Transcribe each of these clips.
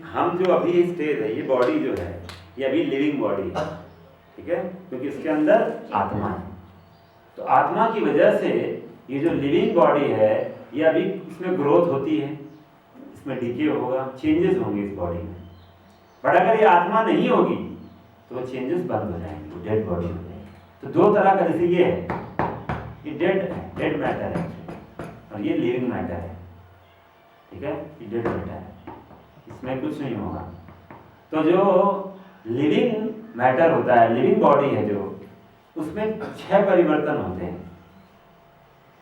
हम जो अभी स्टेज है, ये बॉडी जो है ये अभी लिविंग बॉडी है, ठीक है, क्योंकि इसके अंदर आत्मा है। तो आत्मा की वजह से ये जो लिविंग बॉडी है ये अभी इसमें ग्रोथ होती है, इसमें डिके होगा, चेंजेस होंगे इस बॉडी में। बट अगर ये आत्मा नहीं होगी तो वो चेंजेस बंद हो जाएंगे, वो डेड बॉडी हो जाएगी। तो दो तरह का, जैसे ये है, ये डेड मैटर है और ये लिविंग मैटर है, ठीक है, ये डेड मैटर है, इसमें कुछ नहीं होगा। तो जो लिविंग मैटर होता है, लिविंग बॉडी है जो, उसमें 6 परिवर्तन होते हैं।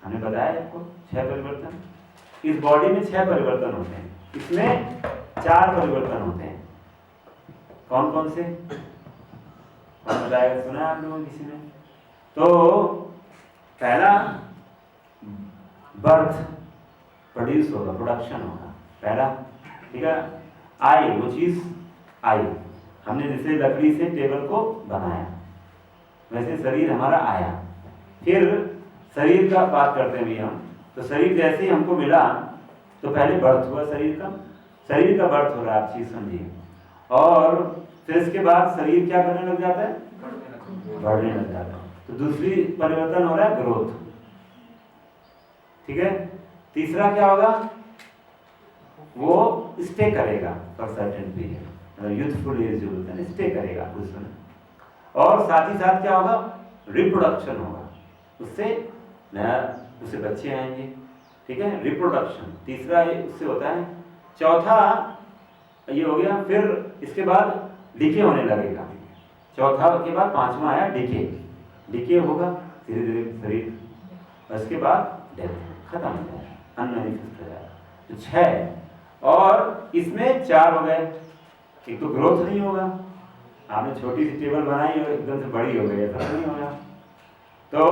हमने बताया आपको 6 परिवर्तन, इस बॉडी में 6 परिवर्तन होते हैं, इसमें 4 परिवर्तन होते हैं। कौन कौन से, कौन बताएगा, सुना है आप लोगों किसी ने? तो पहला बर्थ, प्रोड्यूस होगा, प्रोडक्शन होगा पहला, ठीक है। आई, वो चीज आई, हमने जैसे लकड़ी से टेबल को बनाया वैसे शरीर हमारा आया। फिर शरीर का बात करते हैं भी हम, तो शरीर जैसे ही हमको मिला तो पहले बर्थ हुआ शरीर का बर्थ हो रहा है, आप चीज समझिए। और फिर इसके बाद शरीर क्या करने लग जाता है, बढ़ने लग जाता है। तो दूसरी परिवर्तन हो रहा है ग्रोथ, ठीक है। तीसरा क्या होगा, वो स्टे करेगा फॉर सर्टेन पीरियड, मतलब यूथफुल एज जो होता है स्टे करेगा कुछ समय। और साथ ही साथ क्या होगा, रिप्रोडक्शन होगा, उससे बच्चे आएंगे, ठीक है, रिप्रोडक्शन तीसरा उससे होता है। चौथा ये हो गया, फिर इसके बाद डिके होने लगेगा, चौथा के बाद पांचवा आया डिके होगा धीरे धीरे शरीर, और इसके बाद डेथ, खत्म हो जाएगा, अनमैनिफेस्ट हो जाएगा। तो 6, और इसमें 4 हो गए। एक तो ग्रोथ नहीं होगा, आपने छोटी सी टेबल बनाई और एकदम से बड़ी हो गई, ऐसा नहीं होगा। तो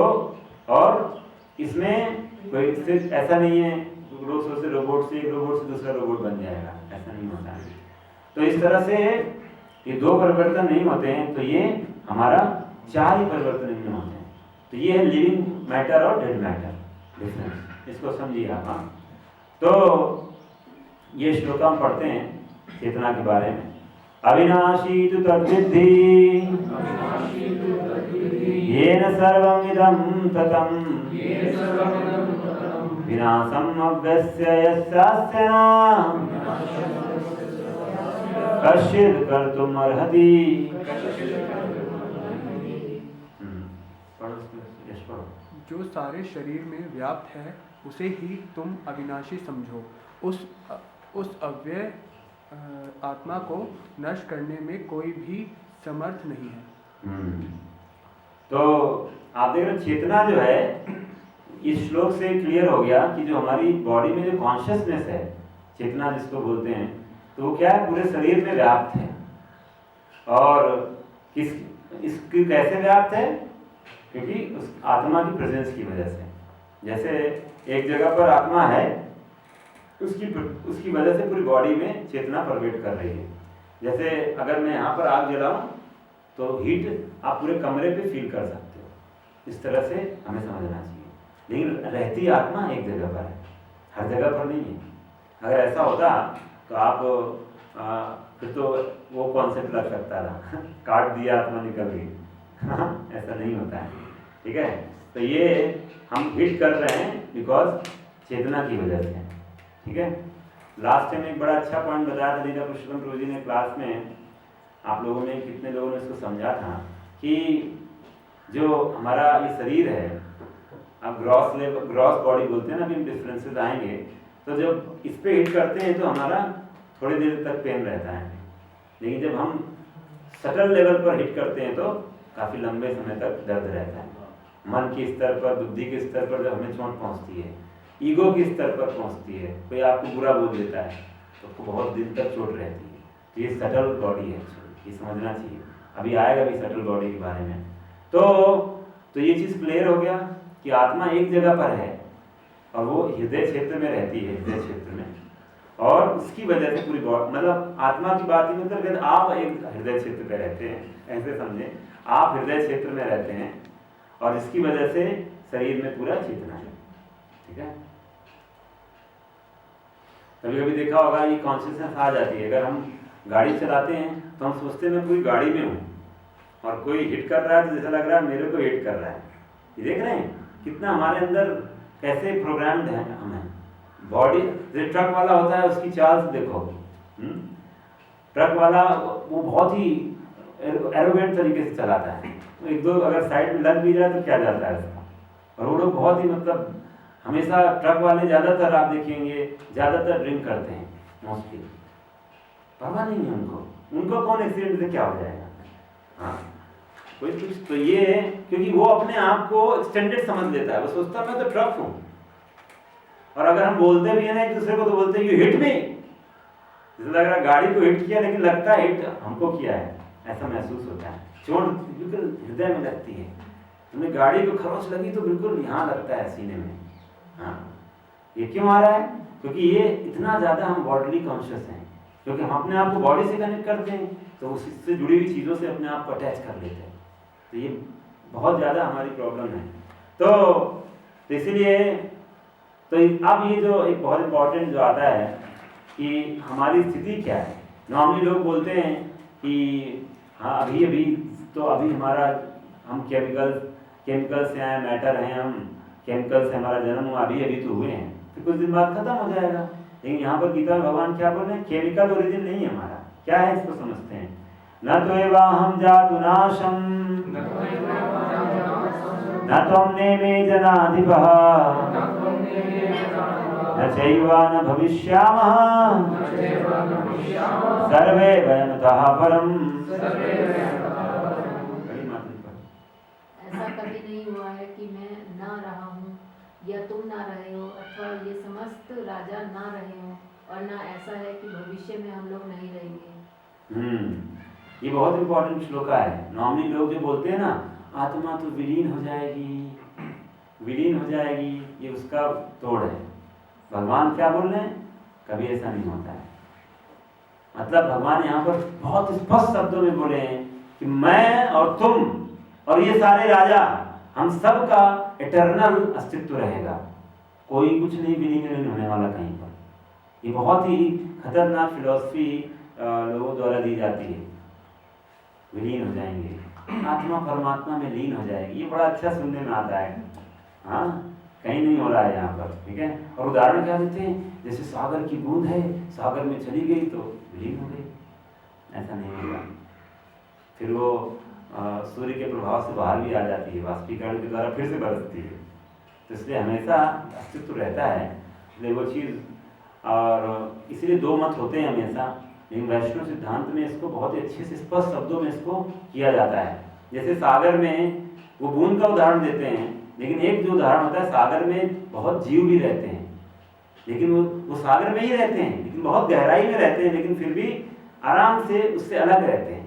और इसमें कोई ऐसा नहीं है रोबोट से एक रोबोट से दूसरा रोबोट बन जाएगा, ऐसा नहीं होता है। तो इस तरह से ये 2 परिवर्तन नहीं होते हैं, तो ये हमारा 4 ही परिवर्तन नहीं होते हैं। तो ये है लिविंग मैटर और डेड मैटर डिफरेंस, इसको समझिए आप। हाँ, तो ये श्लोक हम पढ़ते हैं चेतना के बारे में। अविनाशी तु तद्विद्धि येन सर्वम् इदं ततं विनाशम् अव्यस्य यस्यास्य न कश्चित् कर्तुम् अर्हति। जो सारे शरीर में व्याप्त है उसे ही तुम अविनाशी समझो, उस अव्यय आत्मा को नष्ट करने में कोई भी समर्थ नहीं है। तो आप देख रहे चेतना जो है, इस श्लोक से क्लियर हो गया कि जो हमारी बॉडी में जो कॉन्शियसनेस है, चेतना जिसको बोलते हैं, तो वो क्या है, पूरे शरीर में व्याप्त है। और इसकी कैसे व्याप्त है, क्योंकि उस आत्मा की प्रेजेंस की वजह से। जैसे एक जगह पर आत्मा है, उसकी वजह से पूरी बॉडी में चेतना परवेट कर रही है। जैसे अगर मैं यहाँ पर आग जलाऊं तो हीट आप पूरे कमरे पे फील कर सकते हो, इस तरह से हमें समझना चाहिए। लेकिन रहती आत्मा एक जगह पर है, हर जगह पर नहीं है। अगर ऐसा होता तो आप फिर तो वो कॉन्सेप्ट लग सकता था काट दिया आत्मा निकल गई ऐसा नहीं होता है, ठीक है। तो ये हम हिट कर रहे हैं बिकॉज चेतना की वजह से, ठीक है। लास्ट टाइम एक बड़ा अच्छा पॉइंट बताया था लीला पुरुषोत्तम प्रभु जी ने क्लास में, आप लोगों ने कितने लोगों ने इसको समझा था कि जो हमारा ये शरीर है, अब ग्रॉस बॉडी बोलते हैं ना, अभी डिफरेंसेस आएंगे। तो जब इस पे हिट करते हैं तो हमारा थोड़ी देर तक पेन रहता है, लेकिन जब हम सटल लेवल पर हिट करते हैं तो काफ़ी लंबे समय तक दर्द रहता है। मन के स्तर पर, बुद्धि के स्तर पर जब हमें चोट पहुंचती है, ईगो के स्तर पर पहुंचती है, कोई आपको बुरा बोल देता है तो आपको बहुत दिन तक चोट रहती है। तो ये सटल बॉडी है, ये समझना चाहिए। अभी आएगा भी सटल बॉडी के बारे में। तो ये चीज़ क्लियर हो गया कि आत्मा एक जगह पर है और वो हृदय क्षेत्र में रहती है, हृदय क्षेत्र में, और उसकी वजह से पूरी बॉडी, मतलब आत्मा की बात ही मतलब आप एक हृदय क्षेत्र पे रहते हैं, ऐसे समझें, आप हृदय क्षेत्र में रहते हैं और इसकी वजह से शरीर में पूरा चेतना है, ठीक है। कभी कभी देखा होगा ये कॉन्शियसनेस आ जाती है, अगर हम गाड़ी चलाते हैं तो हम सोचते हैं मैं पूरी गाड़ी में हूँ, और कोई हिट कर रहा है तो जैसा लग रहा है मेरे को हिट कर रहा है। ये देख रहे हैं कितना हमारे अंदर कैसे प्रोग्राम्ड है हमें। बॉडी जो ट्रक वाला होता है उसकी चाल देखो, ट्रक वाला वो बहुत ही एरोगेंट तरीके से चलाता है, तो एक दो अगर साइड में लग भी जाए तो क्या जाता है उसका। और वो लोग बहुत ही मतलब हमेशा ट्रक वाले ज़्यादातर आप देखेंगे ज़्यादातर ड्रिंक करते हैं मोस्टली, परवाह नहीं है उनको कौन एक्सीडेंट से क्या हो जाएगा। हाँ कोई कुछ तो ये है क्योंकि वो अपने आप को एक्सटेंडेड समझ लेता है, वो सोचता है मैं तो ट्रक हूँ। और अगर हम बोलते भी है ना एक दूसरे को तो बोलते हैं यू हिट मी, जैसे लग रहा है गाड़ी को हिट किया लेकिन लगता है हिट हमको किया है, ऐसा महसूस होता है। चोट बिल्कुल हृदय में लगती है, तुम्हें गाड़ी को खरोच लगी तो बिल्कुल यहाँ लगता है सीने में। हाँ ये क्यों आ रहा है? क्योंकि ये इतना ज़्यादा हम बॉडीली कॉन्शियस हैं, क्योंकि हम अपने आप को बॉडी से कनेक्ट करते हैं तो उससे जुड़ी हुई चीज़ों से अपने आप को अटैच कर लेते हैं। तो ये बहुत ज़्यादा हमारी प्रॉब्लम है। तो इसीलिए तो अब ये जो एक बहुत इम्पॉर्टेंट जो आता है कि हमारी स्थिति क्या है। नॉर्मली लोग बोलते हैं कि हाँ अभी तो अभी हमारा हम केमिकल से आए, मैटर हैं, हम केमिकल से हमारा जन्म हुआ, अभी तो हुए हैं, फिर कुछ दिन बाद खत्म हो जाएगा। लेकिन यहाँ पर गीता में भगवान क्या बोल रहे हैं? केमिकल ओरिजिन नहीं है हमारा। क्या है इसको समझते हैं। न त्वेवाहं जातु नाशं न त्वं नेमे जनाधिपः न चैवा न भविष्यामः सर्वे वयमतः परम्। ऐसा कभी नहीं हुआ है कि मैं ना रहा हूँ या तुम ना रहे हो, अथवा ये समस्त राजा ना रहे हो, और ना ऐसा है कि भविष्य में हम लोग नहीं रहेंगे। ये बहुत इंपॉर्टेंट श्लोका है। नॉर्मली लोग जो बोलते हैं ना आत्मा तो विलीन हो जाएगी, ये उसका तोड़ है। भगवान क्या बोल रहे हैं? कभी ऐसा नहीं होता है। मतलब भगवान यहाँ पर बहुत स्पष्ट शब्दों में बोले हैं कि मैं और तुम और ये सारे राजा, हम सब का इटर्नल अस्तित्व रहेगा, कोई कुछ नहीं विलीन होने वाला कहीं पर। ये बहुत ही खतरनाक फिलॉसफी लोगों द्वारा दी जाती है। विलीन हो जाएंगे, आत्मा परमात्मा में लीन हो जाएगी, ये बड़ा अच्छा सुनने में आता है। हाँ कहीं नहीं हो रहा है यहाँ पर, ठीक है। और उदाहरण क्या देते हैं, जैसे सागर की बूंद है, सागर में चली गई तो विलीन हो गई, ऐसा नहीं होगा। फिर वो सूर्य के प्रभाव से बाहर भी आ जाती है, वाष्पीकरण के द्वारा फिर से बरसती है। तो इसलिए हमेशा अस्तित्व रहता है, इसलिए वो चीज़। और इसलिए दो मत होते हैं हमेशा, लेकिन वैष्णव सिद्धांत में इसको बहुत ही अच्छे से स्पष्ट शब्दों में इसको किया जाता है। जैसे सागर में वो बूंद का उदाहरण देते हैं, लेकिन एक जो उदाहरण होता है, सागर में बहुत जीव भी रहते हैं, लेकिन वो सागर में ही रहते हैं, लेकिन बहुत गहराई में रहते हैं, लेकिन फिर भी आराम से उससे अलग रहते हैं,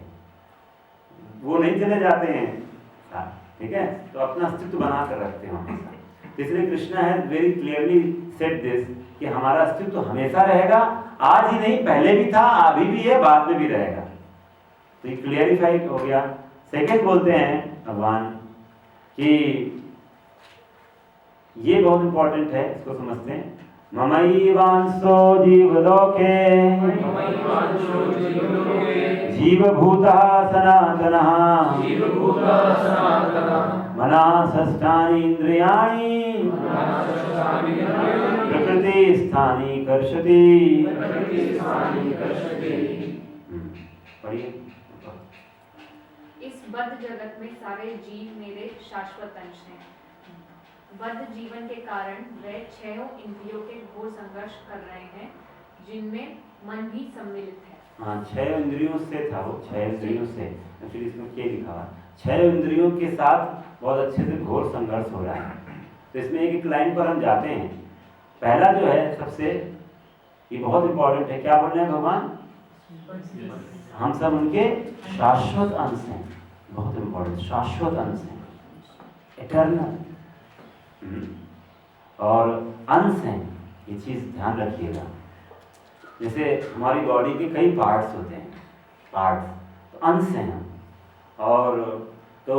वो नहीं चले जाते हैं, ठीक है। तो अपना अस्तित्व बना कर रखते हैं हमेशा। तो इसलिए Krishna has very clearly said this कि हमारा अस्तित्व हमेशा रहेगा, आज ही नहीं पहले भी था, अभी भी है, बाद में भी रहेगा। तो ये क्लियरिफाई हो गया। सेकंड बोलते हैं भगवान कि ये बहुत इंपॉर्टेंट है, इसको समझते हैं। ममैवांशो जीवलोके जीवभूतः सनातनः मनः इंद्रियाणि प्रकृति स्थानी कर्षति। पढ़िए। इस बद्ध जगत में सारे जीव मेरे शाश्वत अंश हैं। बद्ध जीवन के कारण वे छहों इंद्रियों के घोर संघर्ष कर रहे हैं, जिनमें मन भी सम्मिलित है। हाँ, 6 इंद्रियों से था वो, 6 इंद्रियों से, फिर इसमें क्या लिखा हुआ, 6 इंद्रियों के साथ बहुत अच्छे से घोर संघर्ष हो रहा है। तो इसमें एक लाइन पर हम जाते हैं। पहला जो है सबसे, ये बहुत इंपॉर्टेंट है, क्या बोल रहे हैं भगवान? हम सब उनके शाश्वत अंश हैं। बहुत इंपॉर्टेंट, शाश्वत अंश हैं, इटर्नल और अंश हैं। ये चीज़ ध्यान रखिएगा। जैसे हमारी बॉडी के कई पार्ट्स होते हैं, पार्ट्स तो अंश हैं हम, और तो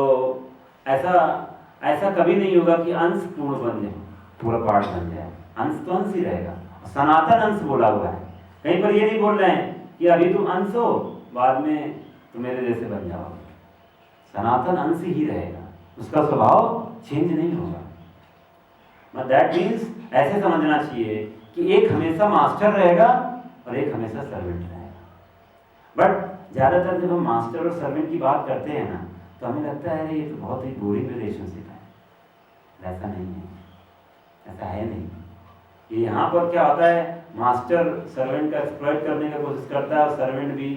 ऐसा कभी नहीं होगा कि अंश पूर्ण बन जाए, पूरा पार्ट बन जाए। अंश तो अंश ही रहेगा, सनातन अंश बोला हुआ है। कहीं पर ये नहीं बोल रहे हैं कि अभी तुम अंश हो, बाद में तुम मेरे जैसे बन जाओगे। सनातन अंश ही रहेगा, उसका स्वभाव चेंज नहीं होगा। बट दैट मीन्स ऐसे समझना चाहिए कि एक हमेशा मास्टर रहेगा और एक हमेशा सर्वेंट रहेगा। बट ज़्यादातर जब हम मास्टर और सर्वेंट की बात करते हैं ना, तो हमें लगता है ये तो बहुत ही बोरिंग रिलेशनशिप है। ऐसा नहीं है, ऐसा है नहीं। ये यहाँ पर क्या होता है, मास्टर सर्वेंट का एक्सप्लॉइट करने का कोशिश करता है और सर्वेंट भी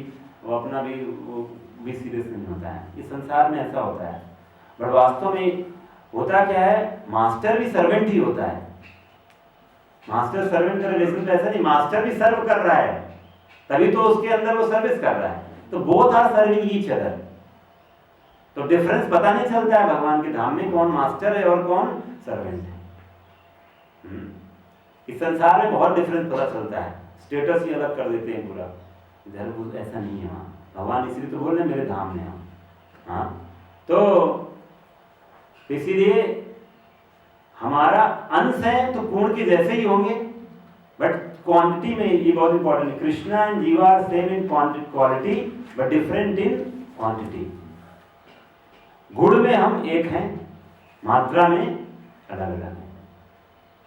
वो अपना भी सीरियस नहीं होता है। इस संसार में ऐसा होता है। बट वास्तव में होता क्या है, मास्टर भी सर्वेंट ही होता है। मास्टर सर्वेंट का रिलेशन ऐसा नहीं, मास्टर भी सर्व कर रहा है, तभी तो उसके अंदर वो सर्विस कर रहा है। तो both are serving each other. तो डिफरेंस पता नहीं चलता है भगवान के धाम में कौन मास्टर है और कौन सर्वेंट है। इस संसार में बहुत डिफरेंस पता चलता है, स्टेटस ही अलग कर देते हैं पूरा। इधर ऐसा नहीं है वहाँ। भगवान इसलिए तो बोल रहे मेरे धाम में आओ। हाँ, तो इसीलिए हमारा अंश है तो पूर्ण के जैसे ही होंगे, बट क्वांटिटी में ये बहुत इंपॉर्टेंट है। Krishna and jiva are same in quality but different in quantity. गुण में हम एक हैं, मात्रा में अलग अलग हैं।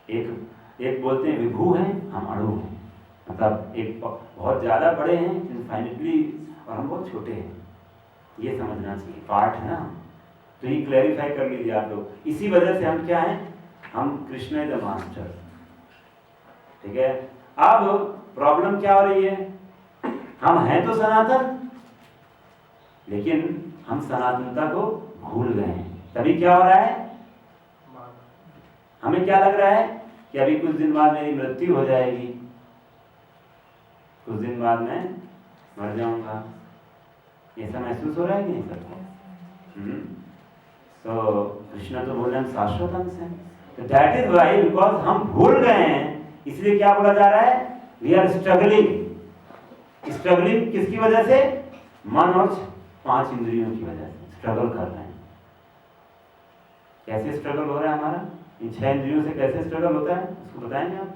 एक बोलते हैं विभू हैं, हम अणु हैं। मतलब एक बहुत ज़्यादा बड़े हैं इनफाइनिटली, और हम बहुत छोटे हैं। ये समझना चाहिए, पार्ट है ना। तो ये क्लैरिफाई कर लीजिए आप लोग। इसी वजह से हम क्या हैं, हम कृष्ण इज द मास्टर। ठीक है। अब प्रॉब्लम क्या हो रही है, हम हैं तो सनातन, लेकिन हम सनातनता को भूल गए हैं। तभी क्या हो रहा है, हमें क्या लग रहा है कि अभी कुछ दिन बाद मेरी मृत्यु हो जाएगी, कुछ दिन बाद मैं मर जाऊंगा। ऐसा महसूस हो रहा है कि नहीं सबको? तो कृष्ण तो बोल रहे हैं शाश्वत अंश है। तो दैट इज वाई, बिकॉज हम भूल गए हैं, इसलिए क्या बोला जा रहा है, वी आर स्ट्रगलिंग। स्ट्रगलिंग किसकी वजह से, मन और 5 इंद्रियों की वजह से स्ट्रगल कर रहे हैं। कैसे स्ट्रगल हो रहा है हमारा, इन 6 इंद्रियों से कैसे स्ट्रगल होता है, उसको बताएंगे आप,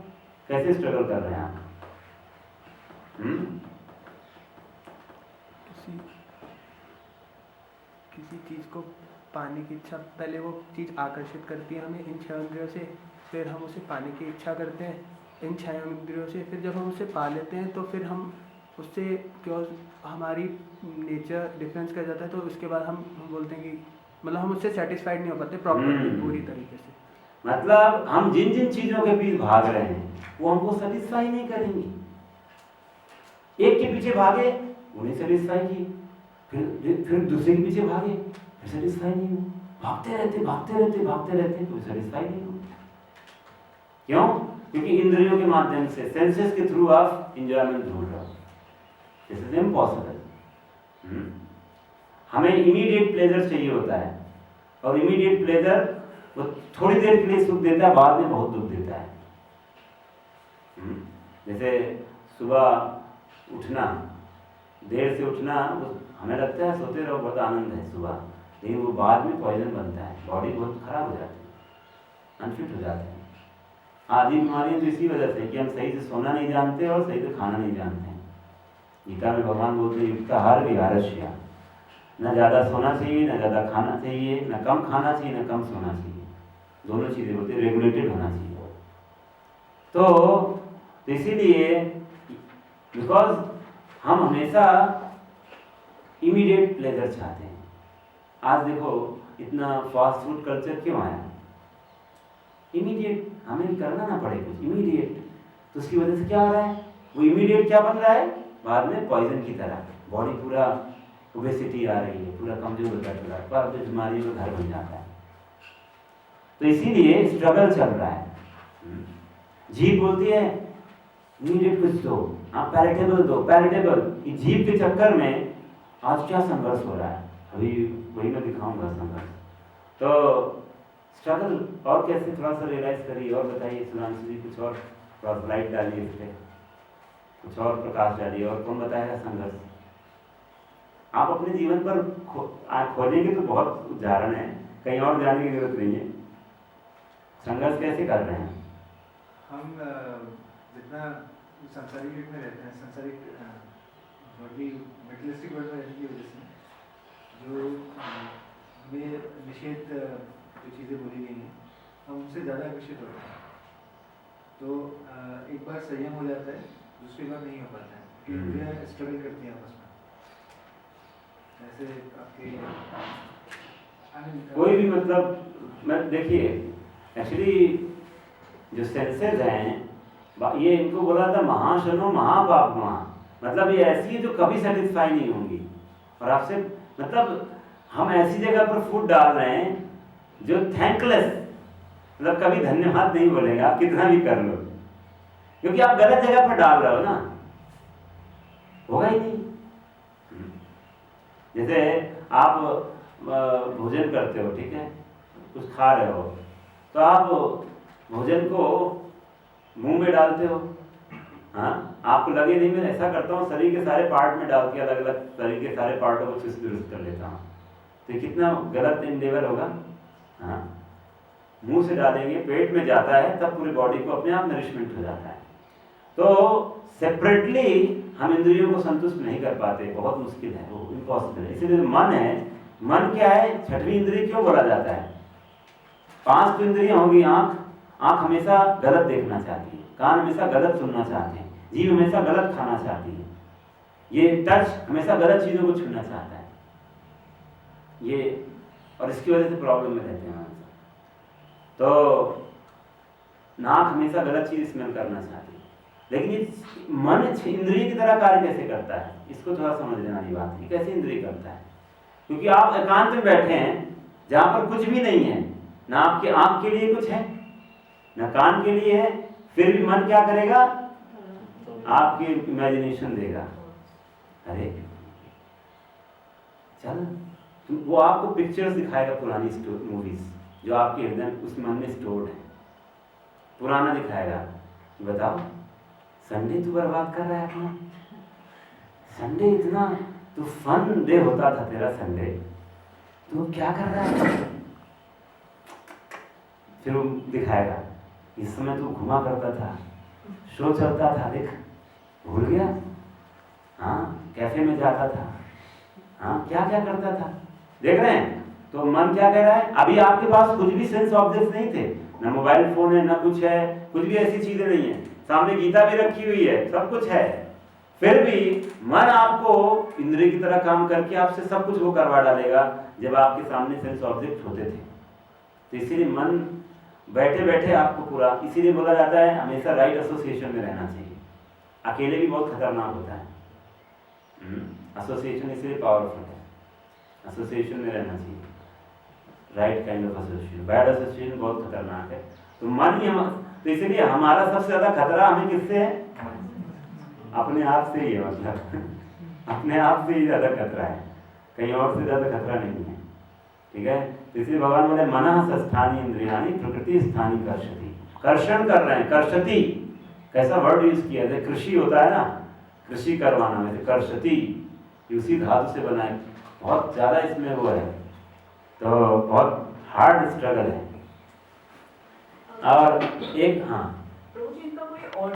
कैसे स्ट्रगल कर रहे हैं आप? किसी चीज़ को पाने की इच्छा, पहले वो चीज़ आकर्षित करती है हमें इन 6 इंद्रियों से, फिर हम उसे पाने की इच्छा करते हैं इन 6 इंद्रियों से, फिर जब हम उसे पा लेते हैं तो फिर हम उससे क्यों हमारी नेचर डिफरेंस कर जाता है। तो उसके बाद हम बोलते हैं कि मतलब हम उससे सेटिस्फाइड नहीं हो पाते प्रॉपर्ली पूरी तरीके से। मतलब हम जिन जिन चीज़ों के पीछे भाग रहे हैं वो हमको सेटिस्फाई नहीं करेंगी। एक के पीछे भागे, वो नहीं सेटिस्फाई की, फिर दूसरे के पीछे भागे, फिर सेटिस्फाई नहीं हुआ। भागते रहते कोई सेटिस्फाई नहीं हुआ। क्यों? क्योंकि इंद्रियों के माध्यम से, सेंसेस के थ्रू आप इंजॉयमेंट ढूंढ रहे हो। This is impossible. हमें इमीडिएट प्लेजर चाहिए होता है, और इमीडिएट प्लेजर वो थोड़ी देर के लिए सुख देता है, बाद में बहुत दुख देता है। जैसे सुबह उठना, देर से उठना, हमें लगता है सोते रहो बहुत आनंद है सुबह, लेकिन वो बाद में पॉइजन बनता है, बॉडी बहुत खराब हो जाती है, अनफिट हो जाते हैं। आधी बीमारियां तो इसी वजह से कि हम सही से सोना नहीं जानते और सही से खाना नहीं जानते हैं। गीता में भगवान बोलते हैं युक्ताहार विहारस्य, न ज़्यादा सोना चाहिए, न ज़्यादा खाना चाहिए, न कम खाना चाहिए, न कम सोना चाहिए। दोनों चीज़ें बोलते हैं, रेगुलेटेड होना चाहिए। तो इसीलिए बिकॉज हम हमेशा इमीडिएट प्लेजर चाहते हैं। आज देखो इतना फास्ट फूड कल्चर क्यों आया, इमीडिएट, हमें करना ना पड़े कुछ, इमीडिएट। तो उसकी वजह से क्या हो रहा है, वो इमीडिएट क्या बन रहा है, बाद में पॉइजन की तरह बॉडी पूरा ओबेसिटी आ रही है, पूरा कमजोर होता चला है, पर बीमारियों का घर बन जाता है। तो इसीलिए स्ट्रगल चल रहा है। जीभ बोलती है इमीडिएट कुछ दो, आप पैलेटेबल दो, पैलेटेबल। इस जीभ के चक्कर में आज क्या संघर्ष हो रहा है, अभी वही मैं दिखाऊंगा संघर्ष। तो स्ट्रगल और कैसे थोड़ा सा रियलाइज करिए, और बताइए सुनांशु जी, कुछ और थोड़ा लाइट डालिए इस पर, कुछ और प्रकाश डालिए, और कौन बताएगा संघर्ष। आप अपने जीवन पर खोजेंगे तो बहुत उदाहरण है, कहीं और जाने की जरूरत नहीं है। संघर्ष कैसे कर रहे हैं हम? जितना सांसारिक युग में रहते हैं, सांसारिक वर्ल्डली मेटलिस्टिक वर्ल्ड में रहने की वजह से जो हमें निषेध जो चीज़ें बोली गई हैं हम उनसे ज़्यादा आकर्षित होते हैं। तो एक बार संयम हो जाता है, दूसरी बार नहीं हो पाता है क्योंकि इंद्रियाँ स्ट्रगल करती हैं आपस में। ऐसे आपके कोई भी मतलब मैं देखिए एक्चुअली जो सेंसेस हैं ये इनको बोला था महाशनो महापाप महा, मतलब ये ऐसी है जो कभी सेटिस्फाई नहीं होंगी। और आपसे मतलब हम ऐसी जगह पर फूड डाल रहे हैं जो थैंकलेस, मतलब कभी धन्यवाद नहीं बोलेंगे आप कितना भी कर लो, क्योंकि आप गलत जगह पर डाल रहे हो ना, होगा ही नहीं। जैसे आप भोजन करते हो, ठीक है, कुछ खा रहे हो तो आप भोजन को मुंह में डालते हो, हाँ, आपको लगे नहीं मैं ऐसा करता हूँ शरीर के सारे पार्ट में डाल के अलग अलग शरीर के सारे पार्टों को चुस्त दुरुस्त कर लेता हूँ, तो कितना गलत इंडेवर होगा। हाँ, मुंह से डालेंगे पेट में जाता है तब पूरी बॉडी को अपने आप नरिशमेंट हो जाता है। तो सेपरेटली हम इंद्रियों को संतुष्ट नहीं कर पाते, बहुत मुश्किल है, वो इम्पॉसिबल है। इसीलिए मन है, मन क्या है, छठवीं इंद्रिय क्यों बोला जाता है? 5 तो इंद्रियां होगी, आंख हमेशा गलत देखना चाहती है, कान हमेशा गलत सुनना चाहते हैं, जीभ हमेशा गलत खाना चाहती है, ये टच हमेशा गलत चीजों को छूना चाहता है, ये, और इसकी वजह से प्रॉब्लम में रहते हैं हम। तो नाक हमेशा गलत चीज स्मेल करना चाहती है, लेकिन ये मन इंद्रिय की तरह कार्य कैसे करता है, इसको थोड़ा समझ लेना ये बात है, कैसे इंद्रिय करता है। क्योंकि आप एकांत में बैठे हैं जहां पर कुछ भी नहीं है, ना आपकी आंख के लिए कुछ है ना कान के लिए है, फिर भी मन क्या करेगा, आपकी इमेजिनेशन देगा, अरे चल, वो आपको पिक्चर्स दिखाएगा पुरानी मूवीज जो आपके हृदय उस मन में स्टोर्ड है, पुराना दिखाएगा। बताओ संडे तू बर्बाद कर रहा है अपना, संडे इतना तो फन डे होता था तेरा संडे, तू क्या कर रहा है। फिर वो दिखाएगा इस समय तू घुमा करता था, शो चलता था, देख भूल गया, हाँ कैफे में जाता था, हाँ क्या क्या करता था, देख रहे हैं। तो मन क्या कह रहा है, अभी आपके पास कुछ भी सेंस ऑब्जेक्ट्स नहीं थे, ना मोबाइल फोन है, ना कुछ है, कुछ भी ऐसी चीजें नहीं है, सामने गीता भी रखी हुई है, सब कुछ है, फिर भी मन आपको इंद्रिय की तरह काम करके आपसे सब कुछ वो करवा डालेगा जब आपके सामने सेंस ऑब्जेक्ट होते थे। तो इसीलिए मन बैठे बैठे आपको पूरा, इसीलिए बोला जाता है हमेशा राइट एसोसिएशन में रहना चाहिए। अकेले भी बहुत खतरनाक होता है, एसोसिएशन इसलिए पावरफुल है, एसोसिएशन में रहना चाहिए, right kind of association. Bad association बहुत खतरनाक है। तो मन ही तो इसीलिए हमारा सबसे ज्यादा खतरा हमें किससे है, अपने आप से ही है, मतलब अपने आप से ही ज्यादा खतरा है, कहीं और से ज्यादा खतरा नहीं है, ठीक है। इसलिए भगवान बोले मनः सस्थानी इंद्रियाणि प्रकृति स्थानी कर्षति, कर्षण कर रहे हैं, कर्षति कैसा वर्ड यूज किया है, कृषि होता है ना, कृषि करवाना, वैसे कर्षति उसी धातु से बना है, बहुत ज्यादा इसमें वो है, तो बहुत हार्ड स्ट्रगल है। और एक हाँ